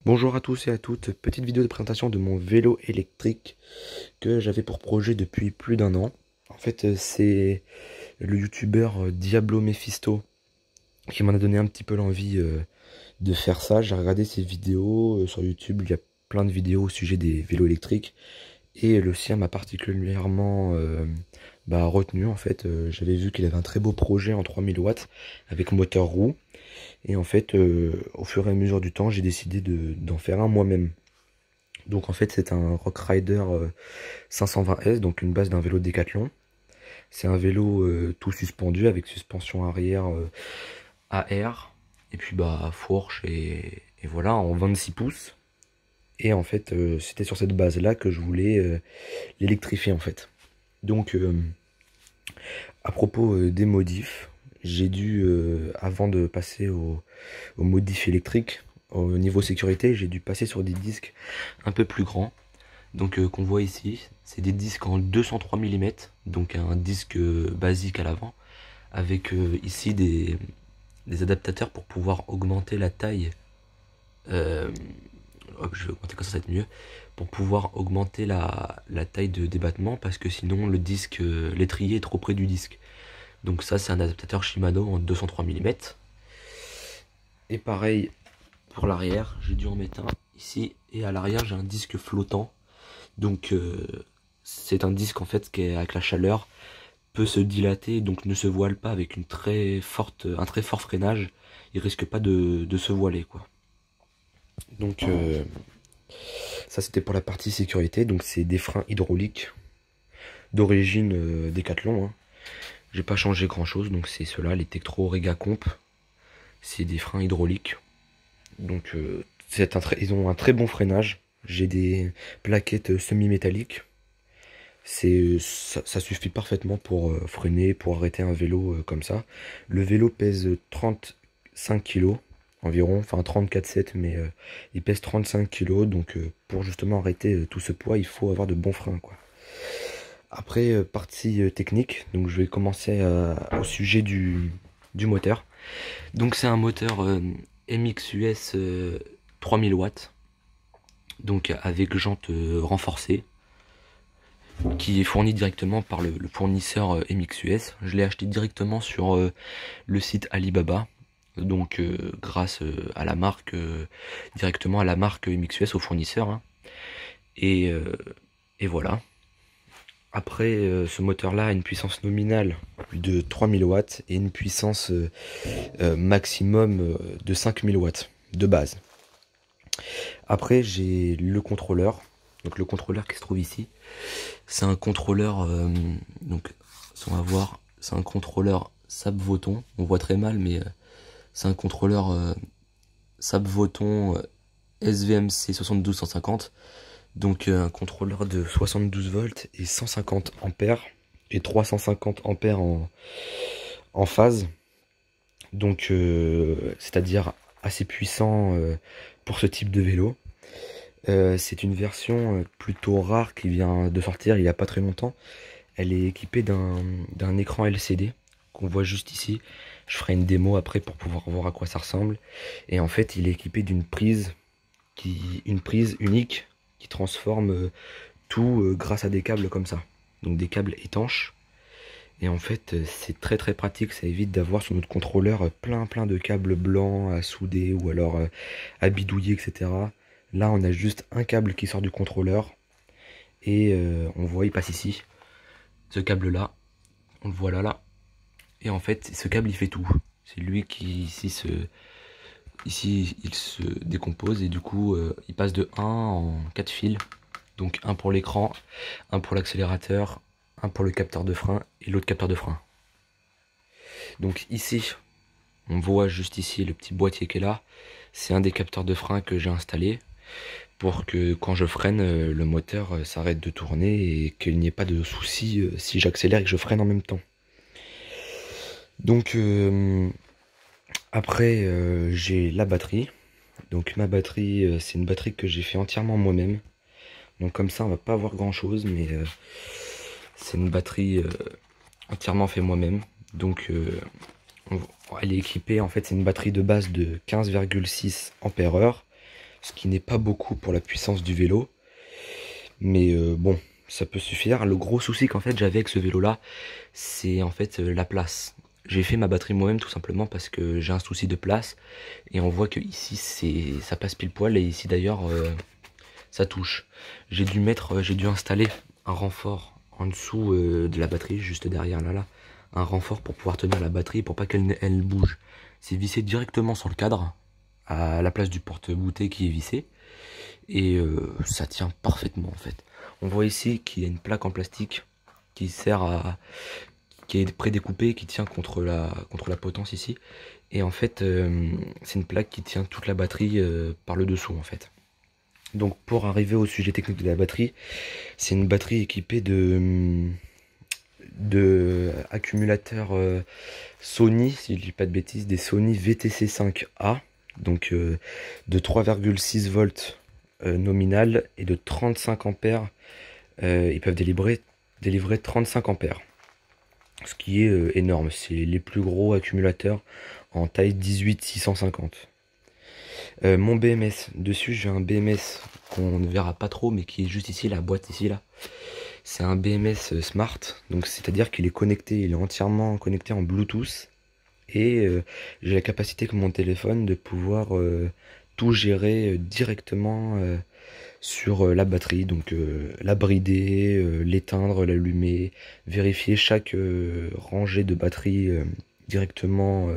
Bonjour à tous et à toutes, petite vidéo de présentation de mon vélo électrique que j'avais pour projet depuis plus d'un an. En fait, c'est le youtubeur Diablo Mephisto qui m'en a donné un petit peu l'envie de faire ça. J'ai regardé ses vidéos sur YouTube, il y a plein de vidéos au sujet des vélos électriques et le sien m'a particulièrement retenu en fait. J'avais vu qu'il avait un très beau projet en 3000 watts avec moteur roue. Et en fait, au fur et à mesure du temps, j'ai décidé d'en faire un moi-même. Donc en fait, c'est un Rock Rider 520S, donc une base d'un vélo Décathlon. C'est un vélo tout suspendu avec suspension arrière AR, et puis fourche et voilà, en 26 pouces. Et en fait, c'était sur cette base-là que je voulais l'électrifier en fait. Donc à propos des modifs, j'ai dû, avant de passer au modif électrique, au niveau sécurité, j'ai dû passer sur des disques un peu plus grands. Donc qu'on voit ici, c'est des disques en 203 mm, donc un disque basique à l'avant, avec ici des adaptateurs pour pouvoir augmenter la taille. Je vais augmenter comme ça va être mieux. Pour pouvoir augmenter la taille de débattement, parce que sinon le disque, l'étrier est trop près du disque. Donc ça, c'est un adaptateur Shimano en 203 mm. Et pareil pour l'arrière, j'ai dû en mettre un ici, et à l'arrière j'ai un disque flottant. Donc c'est un disque en fait qui avec la chaleur peut se dilater, donc ne se voile pas avec un très fort freinage. Il risque pas de se voiler quoi. Donc ça c'était pour la partie sécurité. Donc c'est des freins hydrauliques d'origine Décathlon. Hein. J'ai pas changé grand chose, donc c'est ceux-là, les Tektro Rega Comp. C'est des freins hydrauliques. Donc ils ont un très bon freinage. J'ai des plaquettes semi-métalliques. Ça suffit parfaitement pour freiner, pour arrêter un vélo comme ça. Le vélo pèse 35 kg environ, enfin 34,7, mais il pèse 35 kg. Donc pour justement arrêter tout ce poids, il faut avoir de bons freins quoi. Après partie technique, donc je vais commencer au sujet du moteur. Donc c'est un moteur MXUS 3000 watts, donc avec jantes renforcées, qui est fourni directement par le fournisseur MXUS. Je l'ai acheté directement sur le site Alibaba, donc grâce à la marque, directement à la marque MXUS, au fournisseur. Hein. Et voilà. Après, ce moteur-là a une puissance nominale de 3000 watts et une puissance maximum de 5000 watts de base. Après, j'ai le contrôleur. Donc le contrôleur qui se trouve ici, c'est un contrôleur, donc si on va voir, c'est un contrôleur SAP Voton. On voit très mal, mais c'est un contrôleur SAP Voton SVMC 72150. Donc un contrôleur de 72 volts et 150 ampères et 350 ampères en phase. Donc c'est-à-dire assez puissant pour ce type de vélo. C'est une version plutôt rare qui vient de sortir il n'y a pas très longtemps. Elle est équipée d'un écran LCD qu'on voit juste ici. Je ferai une démo après pour pouvoir voir à quoi ça ressemble. Et en fait, il est équipé d'une prise unique qui transforme tout grâce à des câbles comme ça. Donc des câbles étanches. Et en fait, c'est très très pratique. Ça évite d'avoir sur notre contrôleur plein de câbles blancs à souder ou alors à bidouiller, etc. Là, on a juste un câble qui sort du contrôleur. Et on voit, il passe ici. Ce câble-là, on le voit là. Et en fait, ce câble, il fait tout. C'est lui qui, ici, il se décompose. Et du coup, il passe de 1 en 4 fils. Donc, un pour l'écran, un pour l'accélérateur, un pour le capteur de frein et l'autre capteur de frein. Donc ici, on voit juste ici le petit boîtier qui est là. C'est un des capteurs de frein que j'ai installé pour que quand je freine, le moteur s'arrête de tourner et qu'il n'y ait pas de souci si j'accélère et que je freine en même temps. Donc après j'ai la batterie. Donc ma batterie, c'est une batterie que j'ai fait entièrement moi-même. Donc comme ça on va pas voir grand chose, mais c'est une batterie entièrement fait moi-même. Donc elle est équipée, en fait c'est une batterie de base de 15,6 Ah ce qui n'est pas beaucoup pour la puissance du vélo. Mais bon, ça peut suffire. Le gros souci qu'en fait j'avais avec ce vélo là, c'est en fait la place. J'ai fait ma batterie moi-même tout simplement parce que j'ai un souci de place. Et on voit que ici ça passe pile poil, et ici d'ailleurs ça touche. J'ai dû installer un renfort en dessous de la batterie, juste derrière là. Un renfort pour pouvoir tenir la batterie, pour pas qu'elle bouge. C'est vissé directement sur le cadre, à la place du porte-bouteille qui est vissé. Et ça tient parfaitement en fait. On voit ici qu'il y a une plaque en plastique qui qui est prédécoupée, qui tient contre la potence ici. Et en fait, c'est une plaque qui tient toute la batterie par le dessous en fait. Donc pour arriver au sujet technique de la batterie, c'est une batterie équipée de accumulateurs Sony, si je dis pas de bêtises, des Sony VTC5A, donc de 3,6 volts nominal et de 35 ampères. Ils peuvent délivrer 35 ampères, ce qui est énorme. C'est les plus gros accumulateurs en taille 18-650. Mon BMS, dessus j'ai un BMS qu'on ne verra pas trop, mais qui est juste ici, la boîte ici là. C'est un BMS Smart, donc c'est-à-dire qu'il est connecté, il est entièrement connecté en Bluetooth. Et j'ai la capacité que mon téléphone de pouvoir tout gérer directement sur la batterie, donc la brider, l'éteindre, l'allumer, vérifier chaque rangée de batterie directement,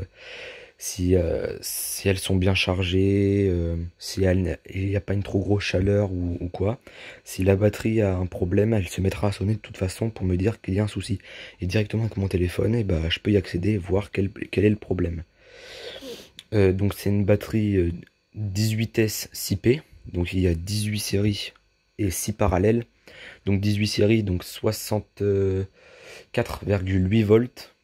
si elles sont bien chargées, si il n'y a pas une trop grosse chaleur ou quoi. Si la batterie a un problème, elle se mettra à sonner de toute façon pour me dire qu'il y a un souci. Et directement avec mon téléphone, et bah, je peux y accéder et voir quel est le problème. Donc c'est une batterie 18S 6P. Donc il y a 18 séries et 6 parallèles. Donc 18 séries, donc 64,8 volts.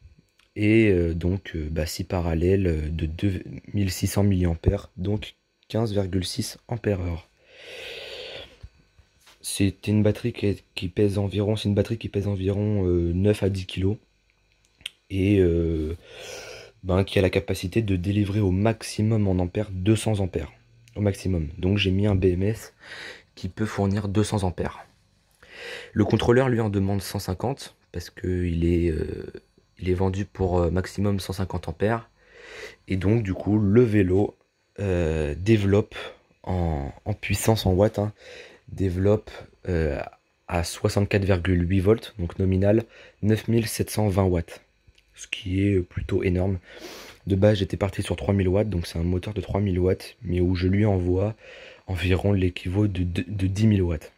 Et donc 6 parallèles de 2600 mAh, donc 15,6 ampères-heure. C'est une batterie qui pèse environ, 9 à 10 kg. Et qui a la capacité de délivrer au maximum en ampères 200 ampères. Au maximum. Donc j'ai mis un BMS qui peut fournir 200 ampères. Le contrôleur lui en demande 150 parce qu'il est vendu pour maximum 150 ampères. Et donc du coup le vélo développe en puissance en watts, développe à 64,8 volts, donc nominal 9720 watts. Ce qui est plutôt énorme. De base j'étais parti sur 3000 watts, donc c'est un moteur de 3000 watts, mais où je lui envoie environ l'équivalent de 10 000 watts.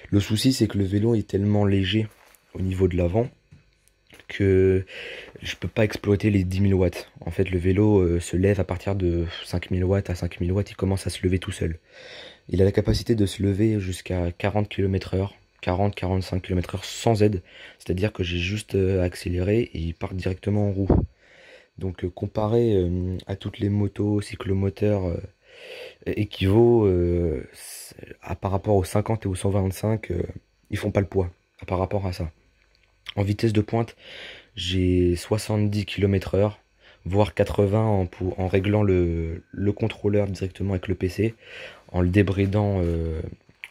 Le souci c'est que le vélo est tellement léger au niveau de l'avant que je peux pas exploiter les 10 000 watts. En fait le vélo se lève à partir de 5000 watts. À 5000 watts il commence à se lever tout seul. Il a la capacité de se lever jusqu'à 40 km/h, 40-45 km/h sans aide, c'est-à-dire que j'ai juste accéléré et il part directement en roue. Donc comparé à toutes les motos cyclomoteurs équivaut par rapport aux 50 et aux 125, ils font pas le poids par rapport à ça. En vitesse de pointe, j'ai 70 km/h, voire 80 en réglant le contrôleur directement avec le PC. En le débridant,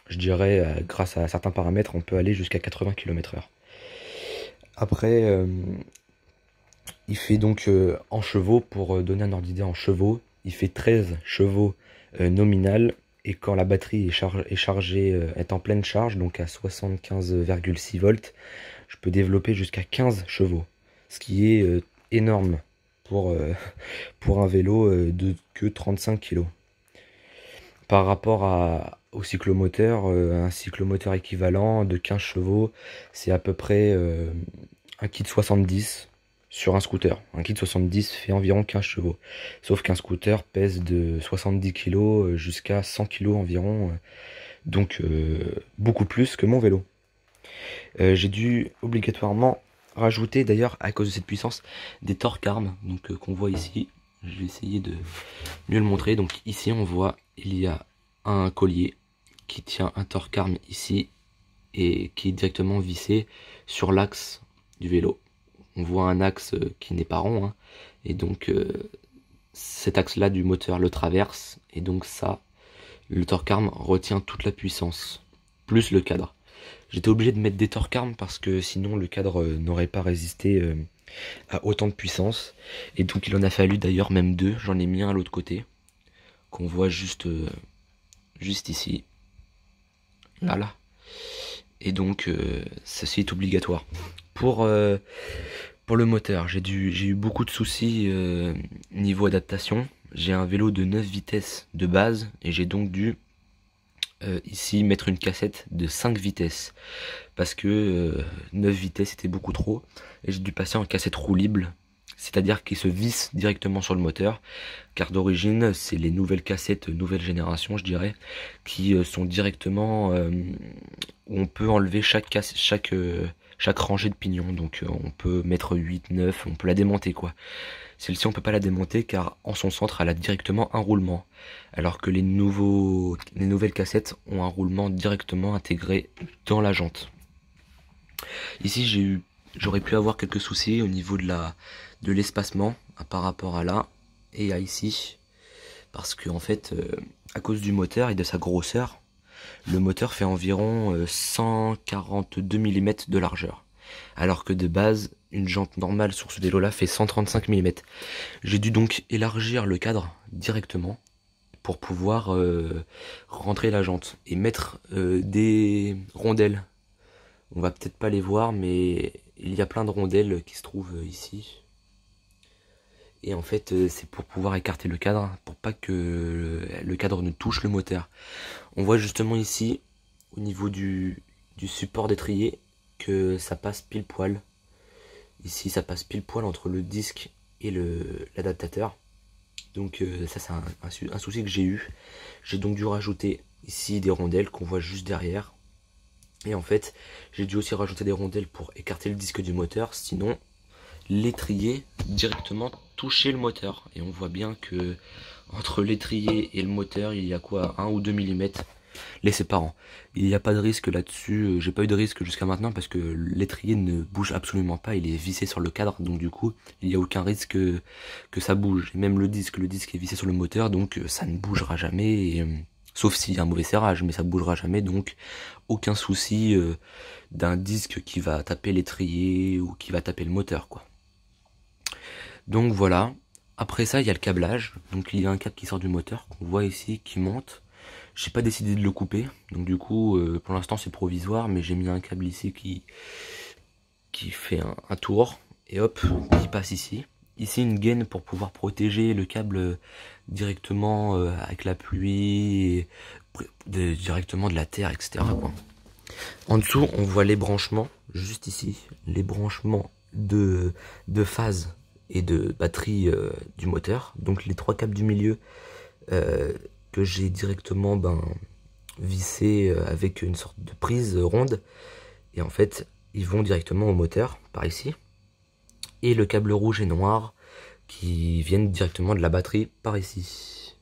je dirais, grâce à certains paramètres, on peut aller jusqu'à 80 km/h. Après, il fait donc en chevaux, pour donner un ordre d'idée en chevaux, il fait 13 chevaux nominal. Et quand la batterie est chargée, est en pleine charge, donc à 75,6 volts, je peux développer jusqu'à 15 chevaux. Ce qui est énorme pour un vélo de que 35 kg. Par rapport au cyclomoteur, un cyclomoteur équivalent de 15 chevaux, c'est à peu près un kit 70 sur un scooter. Un kit 70 fait environ 15 chevaux. Sauf qu'un scooter pèse de 70 kg jusqu'à 100 kg environ. Donc beaucoup plus que mon vélo. J'ai dû obligatoirement rajouter, d'ailleurs à cause de cette puissance, des torque armes, donc qu'on voit ici. Je vais essayer de mieux le montrer. Donc ici on voit, il y a un collier qui tient un torque arme ici et qui est directement vissé sur l'axe du vélo. On voit un axe qui n'est pas rond, et donc cet axe là du moteur le traverse, et donc ça Le torque arm retient toute la puissance, plus le cadre. J'étais obligé de mettre des torque arm parce que sinon le cadre n'aurait pas résisté à autant de puissance. Et donc il en a fallu d'ailleurs même deux, j'en ai mis un à l'autre côté, qu'on voit juste ici. Là. Et donc ceci est obligatoire. Pour le moteur, j'ai eu beaucoup de soucis niveau adaptation. J'ai un vélo de 9 vitesses de base et j'ai donc dû ici mettre une cassette de 5 vitesses parce que 9 vitesses était beaucoup trop et j'ai dû passer en cassette roulible, c'est-à-dire qui se visse directement sur le moteur, car d'origine c'est les nouvelles cassettes nouvelle génération je dirais, qui sont directement où on peut enlever chaque rangée de pignons, donc on peut mettre 8, 9, on peut la démonter quoi. Celle-ci on peut pas la démonter car en son centre elle a directement un roulement, alors que les nouvelles cassettes ont un roulement directement intégré dans la jante. Ici j'aurais pu avoir quelques soucis au niveau de l'espacement par rapport à là et à ici, parce que en fait à cause du moteur et de sa grosseur, le moteur fait environ 142 mm de largeur, alors que de base une jante normale sur ce vélo là fait 135 mm. J'ai dû donc élargir le cadre directement pour pouvoir rentrer la jante et mettre des rondelles. On va peut-être pas les voir, mais il y a plein de rondelles qui se trouvent ici. Et en fait c'est pour pouvoir écarter le cadre, pour pas que le cadre ne touche le moteur. On voit justement ici au niveau du support d'étrier que ça passe pile poil. Ici ça passe pile poil entre le disque et l'adaptateur. Donc ça c'est un souci que j'ai eu. J'ai donc dû rajouter ici des rondelles qu'on voit juste derrière. Et en fait j'ai dû aussi rajouter des rondelles pour écarter le disque du moteur, sinon l'étrier directement touchait le moteur. Et on voit bien que entre l'étrier et le moteur il y a quoi, 1 ou 2 mm les séparant. Il n'y a pas de risque là-dessus, j'ai pas eu de risque jusqu'à maintenant parce que l'étrier ne bouge absolument pas, il est vissé sur le cadre, donc du coup il n'y a aucun risque que ça bouge. Et même le disque est vissé sur le moteur, donc ça ne bougera jamais, et, sauf s'il y a un mauvais serrage, mais ça bougera jamais, donc aucun souci d'un disque qui va taper l'étrier ou qui va taper le moteur quoi. Donc voilà. Après ça il y a le câblage, donc il y a un câble qui sort du moteur qu'on voit ici qui monte. J'ai pas décidé de le couper, donc du coup pour l'instant c'est provisoire, mais j'ai mis un câble ici qui fait un tour et hop qui passe ici. Ici une gaine pour pouvoir protéger le câble directement avec la pluie, directement de la terre, etc. quoi. En dessous on voit les branchements, juste ici, les branchements de phase et de batterie du moteur, donc les trois câbles du milieu que j'ai directement vissé avec une sorte de prise ronde, et en fait ils vont directement au moteur par ici, et le câble rouge et noir qui viennent directement de la batterie par ici.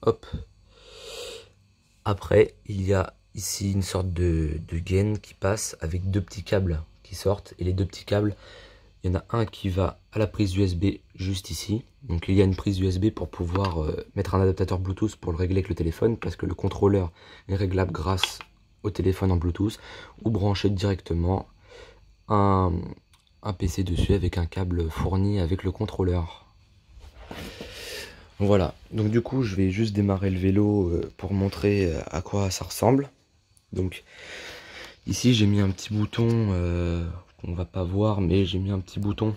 Hop. Après il y a ici une sorte de gaine qui passe avec deux petits câbles qui sortent, et les deux petits câbles, il y en a un qui va à la prise USB juste ici. Donc il y a une prise USB pour pouvoir mettre un adaptateur Bluetooth pour le régler avec le téléphone, parce que le contrôleur est réglable grâce au téléphone en Bluetooth, ou brancher directement un PC dessus avec un câble fourni avec le contrôleur. Voilà, donc du coup je vais juste démarrer le vélo pour montrer à quoi ça ressemble. Donc ici j'ai mis un petit bouton qu'on va pas voir, mais j'ai mis un petit bouton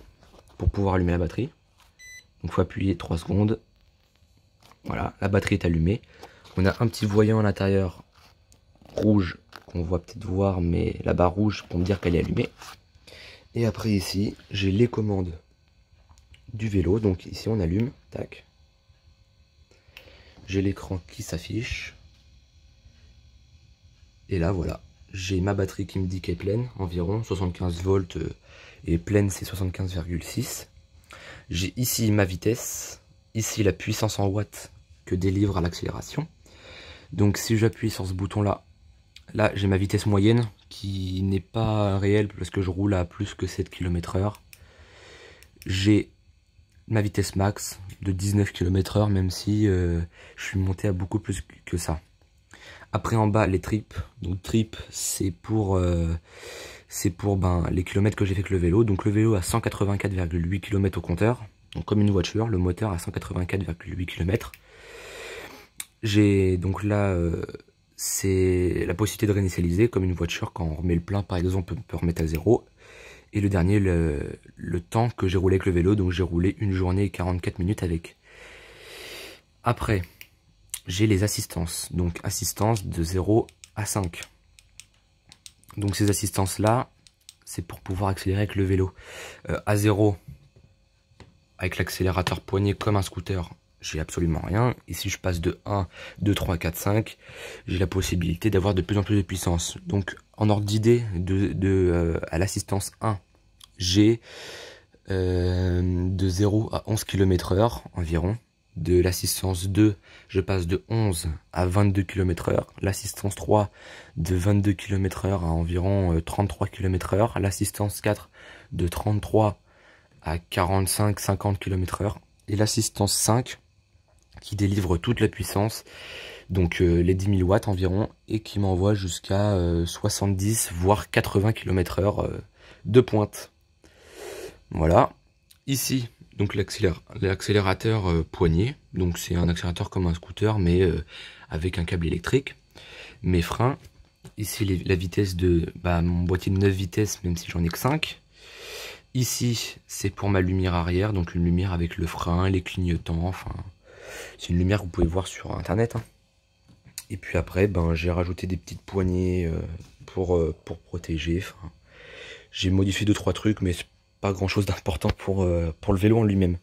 pour pouvoir allumer la batterie. Donc il faut appuyer 3 secondes. Voilà, la batterie est allumée. On a un petit voyant à l'intérieur rouge qu'on voit peut-être voir, mais la barre rouge pour me dire qu'elle est allumée. Et après ici j'ai les commandes du vélo. Donc ici on allume, tac. J'ai l'écran qui s'affiche. Et là voilà, j'ai ma batterie qui me dit qu'elle est pleine, environ 75 volts, et pleine c'est 75,6. J'ai ici ma vitesse, ici la puissance en watts que délivre à l'accélération. Donc si j'appuie sur ce bouton là, j'ai ma vitesse moyenne qui n'est pas réelle parce que je roule à plus que 7 km/h. J'ai ma vitesse max de 19 km/h, même si je suis monté à beaucoup plus que ça. Après en bas les trips, donc trip c'est pour les kilomètres que j'ai fait avec le vélo. Donc le vélo a 184,8 km au compteur, donc comme une voiture, le moteur a 184,8 km. J'ai donc là c'est la possibilité de réinitialiser comme une voiture. Quand on remet le plein par exemple on peut remettre à 0. Et le dernier, le temps que j'ai roulé avec le vélo, donc j'ai roulé 1 journée et 44 minutes avec. Après, j'ai les assistances, donc assistance de 0 à 5. Donc ces assistances-là, c'est pour pouvoir accélérer avec le vélo. À 0, avec l'accélérateur poignet comme un scooter, j'ai absolument rien. Et si je passe de 1, 2, 3, 4, 5, j'ai la possibilité d'avoir de plus en plus de puissance. Donc en ordre d'idée, à l'assistance 1, j'ai de 0 à 11 km/h environ. De l'assistance 2, je passe de 11 à 22 km/h. L'assistance 3, de 22 km/h à environ 33 km/h. L'assistance 4, de 33 à 45-50 km/h. Et l'assistance 5, qui délivre toute la puissance, donc les 10 000 watts environ, et qui m'envoie jusqu'à 70 voire 80 km/h de pointe. Voilà. Ici, donc l'accélérateur poignet, donc c'est un accélérateur comme un scooter, mais avec un câble électrique. Mes freins, ici la vitesse de mon boîtier de 9 vitesses, même si j'en ai que 5. Ici, c'est pour ma lumière arrière, donc une lumière avec le frein, les clignotants, enfin, c'est une lumière que vous pouvez voir sur internet, hein. Et puis après, j'ai rajouté des petites poignées pour protéger. Enfin, j'ai modifié 2-3 trucs, mais c'est pas grand chose d'important pour le vélo en lui-même.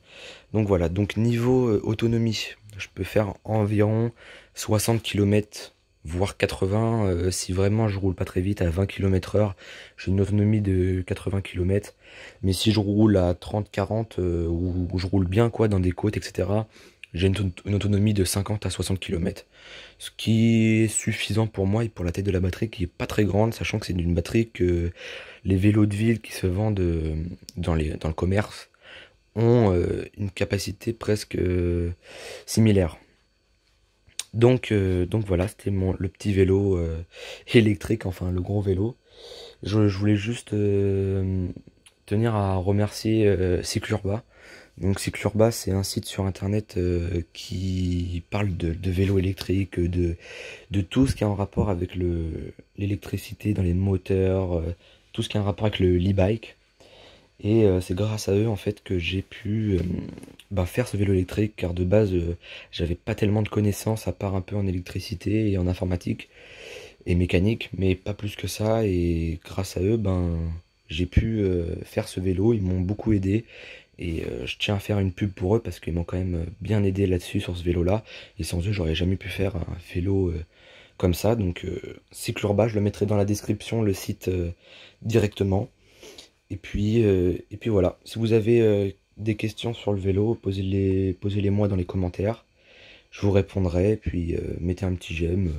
Donc voilà, donc niveau autonomie, je peux faire environ 60 km, voire 80, si vraiment je roule pas très vite. À 20 km/h, j'ai une autonomie de 80 km. Mais si je roule à 30-40, ou je roule bien quoi dans des côtes, etc., j'ai une autonomie de 50 à 60 km. Ce qui est suffisant pour moi et pour la taille de la batterie qui est pas très grande, sachant que c'est une batterie que les vélos de ville qui se vendent dans le commerce ont une capacité presque similaire. Donc voilà, c'était le petit vélo électrique, enfin le gros vélo. Je voulais juste tenir à remercier Cyclurba. Donc Cyclurba, c'est un site sur internet qui parle de vélo électrique, de tout ce qui est en rapport avec l'électricité dans les moteurs, tout ce qui est en rapport avec le e-bike. Et c'est grâce à eux en fait que j'ai pu faire ce vélo électrique, car de base j'avais pas tellement de connaissances à part un peu en électricité et en informatique et mécanique, mais pas plus que ça. Et grâce à eux, j'ai pu faire ce vélo. Ils m'ont beaucoup aidé. Et je tiens à faire une pub pour eux parce qu'ils m'ont quand même bien aidé là-dessus, sur ce vélo-là. Et sans eux, j'aurais jamais pu faire un vélo comme ça. Donc Cyclurba, je le mettrai dans la description, le site directement. Et puis voilà. Si vous avez des questions sur le vélo, posez-les moi dans les commentaires. Je vous répondrai. Et puis mettez un petit j'aime.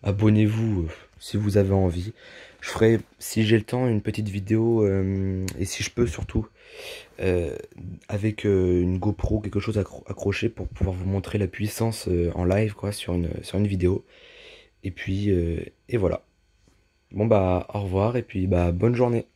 Abonnez-vous si vous avez envie. Je ferai, si j'ai le temps, une petite vidéo, et si je peux surtout, avec une GoPro, quelque chose accroché pour pouvoir vous montrer la puissance en live quoi, sur une vidéo. Et puis et voilà. Bon au revoir et puis bonne journée.